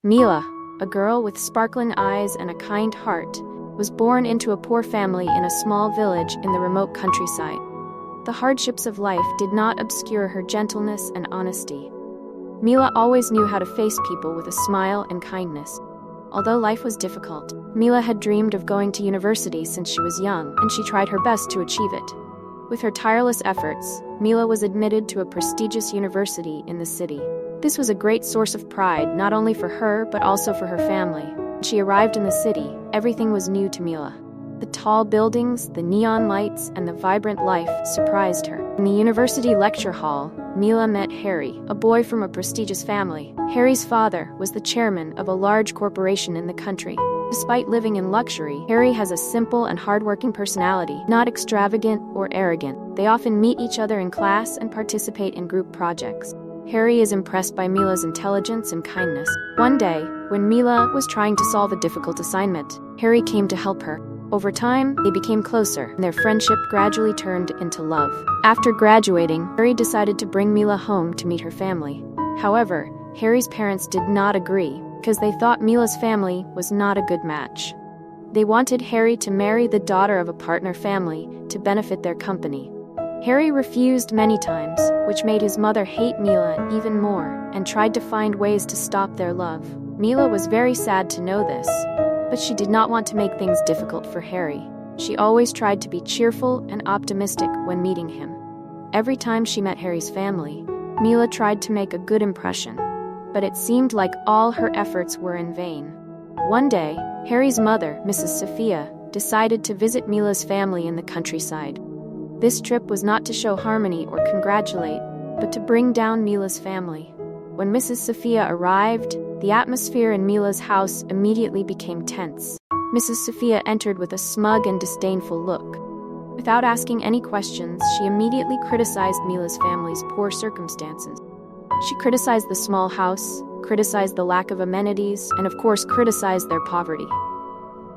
Mila, a girl with sparkling eyes and a kind heart, was born into a poor family in a small village in the remote countryside. The hardships of life did not obscure her gentleness and honesty. Mila always knew how to face people with a smile and kindness. Although life was difficult, Mila had dreamed of going to university since she was young, and she tried her best to achieve it. With her tireless efforts, Mila was admitted to a prestigious university in the city. This was a great source of pride, not only for her but also for her family. When she arrived in the city, everything was new to Mila. The tall buildings, the neon lights, and the vibrant life surprised her. In the university lecture hall, Mila met Harry, a boy from a prestigious family. Harry's father was the chairman of a large corporation in the country. Despite living in luxury, Harry has a simple and hardworking personality, not extravagant or arrogant. They often meet each other in class and participate in group projects. Harry is impressed by Mila's intelligence and kindness. One day, when Mila was trying to solve a difficult assignment, Harry came to help her. Over time, they became closer, and their friendship gradually turned into love. After graduating, Harry decided to bring Mila home to meet her family. However, Harry's parents did not agree because they thought Mila's family was not a good match. They wanted Harry to marry the daughter of a partner family to benefit their company. Harry refused many times, which made his mother hate Mila even more and tried to find ways to stop their love. Mila was very sad to know this, but she did not want to make things difficult for Harry. She always tried to be cheerful and optimistic when meeting him. Every time she met Harry's family, Mila tried to make a good impression, but it seemed like all her efforts were in vain. One day, Harry's mother, Mrs. Sophia, decided to visit Mila's family in the countryside. This trip was not to show harmony or congratulate, but to bring down Mila's family. When Mrs. Sophia arrived, the atmosphere in Mila's house immediately became tense. Mrs. Sophia entered with a smug and disdainful look. Without asking any questions, she immediately criticized Mila's family's poor circumstances. She criticized the small house, criticized the lack of amenities, and of course criticized their poverty.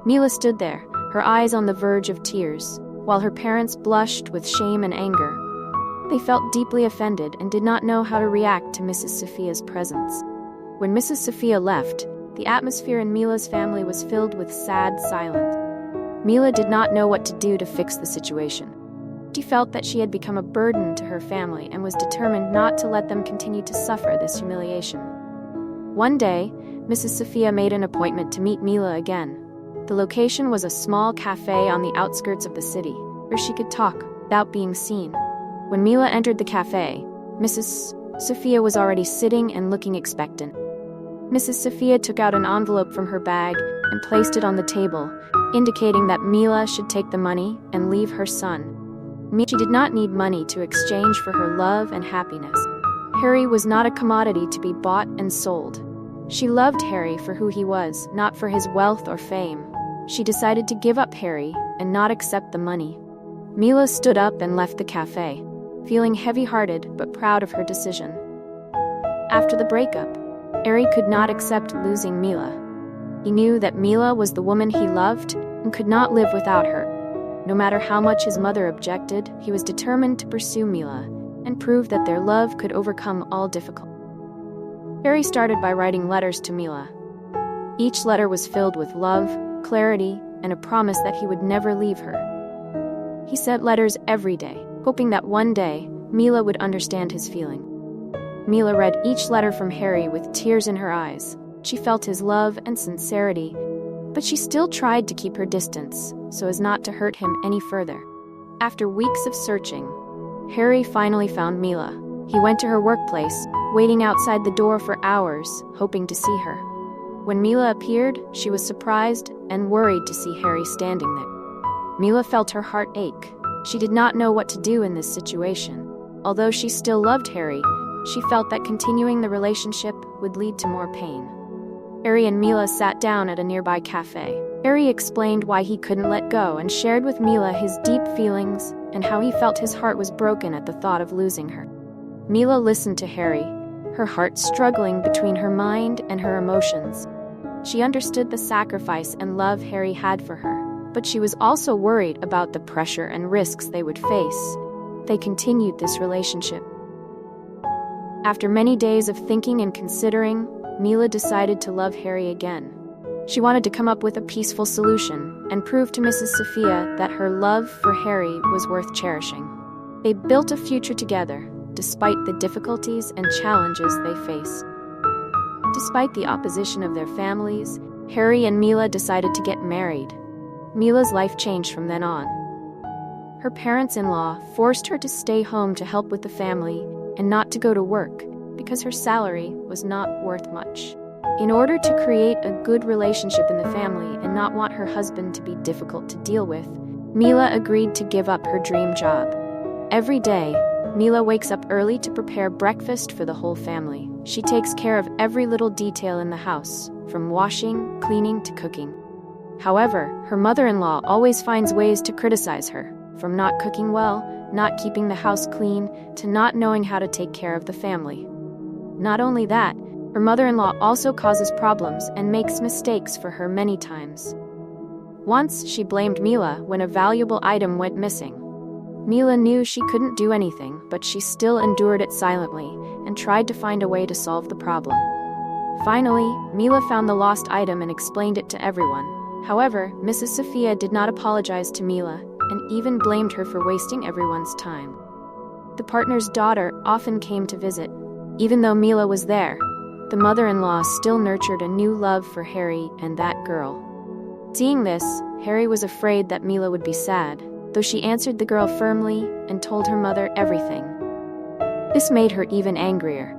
Mila stood there, her eyes on the verge of tears, while her parents blushed with shame and anger. They felt deeply offended and did not know how to react to Mrs. Sophia's presence. When Mrs. Sophia left, the atmosphere in Mila's family was filled with sad silence. Mila did not know what to do to fix the situation. She felt that she had become a burden to her family and was determined not to let them continue to suffer this humiliation. One day, Mrs. Sophia made an appointment to meet Mila again. The location was a small cafe on the outskirts of the city, where she could talk without being seen. When Mila entered the cafe, Mrs. Sophia was already sitting and looking expectant. Mrs. Sophia took out an envelope from her bag and placed it on the table, indicating that Mila should take the money and leave her son. She did not need money to exchange for her love and happiness. Harry was not a commodity to be bought and sold. She loved Harry for who he was, not for his wealth or fame. She decided to give up Harry and not accept the money. Mila stood up and left the cafe, feeling heavy-hearted but proud of her decision. After the breakup, Harry could not accept losing Mila. He knew that Mila was the woman he loved and could not live without her. No matter how much his mother objected, he was determined to pursue Mila and prove that their love could overcome all difficulties. Harry started by writing letters to Mila. Each letter was filled with love, clarity, and a promise that he would never leave her. He sent letters every day, hoping that one day Mila would understand his feeling. Mila read each letter from Harry with tears in her eyes. She felt his love and sincerity, but she still tried to keep her distance so as not to hurt him any further. After weeks of searching, Harry finally found Mila. He went to her workplace, waiting outside the door for hours, hoping to see her. When Mila appeared, she was surprised and worried to see Harry standing there. Mila felt her heart ache. She did not know what to do in this situation. Although she still loved Harry, she felt that continuing the relationship would lead to more pain. Harry and Mila sat down at a nearby cafe. Harry explained why he couldn't let go and shared with Mila his deep feelings and how he felt his heart was broken at the thought of losing her. Mila listened to Harry, her heart struggling between her mind and her emotions. She understood the sacrifice and love Harry had for her, but she was also worried about the pressure and risks they would face. They continued this relationship. After many days of thinking and considering, Mila decided to love Harry again. She wanted to come up with a peaceful solution and prove to Mrs. Sophia that her love for Harry was worth cherishing. They built a future together, despite the difficulties and challenges they faced. Despite the opposition of their families, Harry and Mila decided to get married. Mila's life changed from then on. Her parents-in-law forced her to stay home to help with the family and not to go to work because her salary was not worth much. In order to create a good relationship in the family and not want her husband to be difficult to deal with, Mila agreed to give up her dream job. Every day, Mila wakes up early to prepare breakfast for the whole family. She takes care of every little detail in the house, from washing, cleaning to cooking. However, her mother-in-law always finds ways to criticize her, from not cooking well, not keeping the house clean, to not knowing how to take care of the family. Not only that, her mother-in-law also causes problems and makes mistakes for her many times. Once, she blamed Mila when a valuable item went missing. Mila knew she couldn't do anything, but she still endured it silently and tried to find a way to solve the problem. Finally, Mila found the lost item and explained it to everyone. However, Mrs. Sophia did not apologize to Mila and even blamed her for wasting everyone's time. The partner's daughter often came to visit. Even though Mila was there, the mother-in-law still nurtured a new love for Harry and that girl. Seeing this, Harry was afraid that Mila would be sad, though she answered the girl firmly and told her mother everything. This made her even angrier.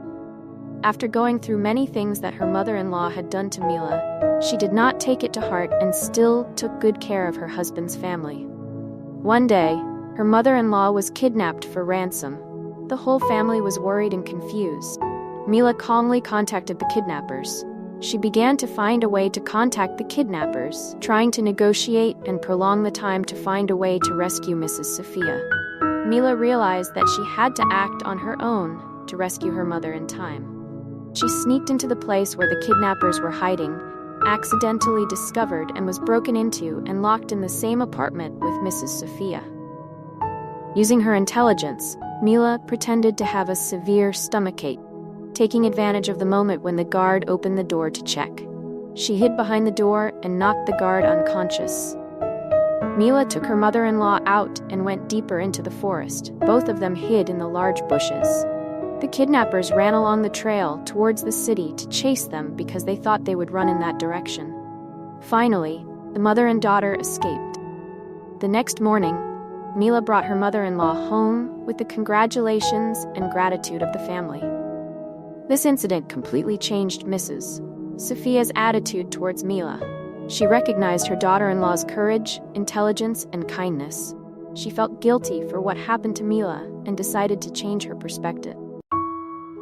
After going through many things that her mother-in-law had done to Mila, she did not take it to heart and still took good care of her husband's family. One day, her mother-in-law was kidnapped for ransom. The whole family was worried and confused. Mila calmly contacted the kidnappers. She began to find a way to contact the kidnappers, trying to negotiate and prolong the time to find a way to rescue Mrs. Sophia. Mila realized that she had to act on her own to rescue her mother in time. She sneaked into the place where the kidnappers were hiding, accidentally discovered and was broken into and locked in the same apartment with Mrs. Sophia. Using her intelligence, Mila pretended to have a severe stomachache, taking advantage of the moment when the guard opened the door to check. She hid behind the door and knocked the guard unconscious. Mila took her mother-in-law out and went deeper into the forest. Both of them hid in the large bushes. The kidnappers ran along the trail towards the city to chase them because they thought they would run in that direction. Finally, the mother and daughter escaped. The next morning, Mila brought her mother-in-law home with the congratulations and gratitude of the family. This incident completely changed Mrs. Sophia's attitude towards Mila. She recognized her daughter-in-law's courage, intelligence, and kindness. She felt guilty for what happened to Mila and decided to change her perspective.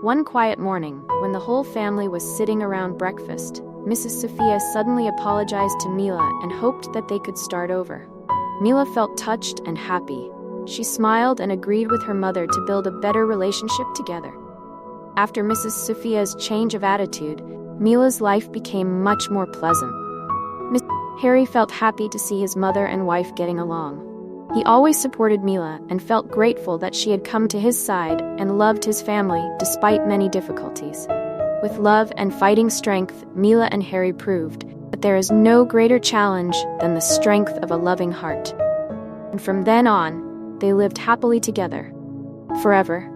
One quiet morning, when the whole family was sitting around breakfast, Mrs. Sophia suddenly apologized to Mila and hoped that they could start over. Mila felt touched and happy. She smiled and agreed with her mother to build a better relationship together. After Mrs. Sophia's change of attitude, Mila's life became much more pleasant. Harry felt happy to see his mother and wife getting along. He always supported Mila and felt grateful that she had come to his side and loved his family despite many difficulties. With love and fighting strength, Mila and Harry proved that there is no greater challenge than the strength of a loving heart. And from then on, they lived happily together, forever.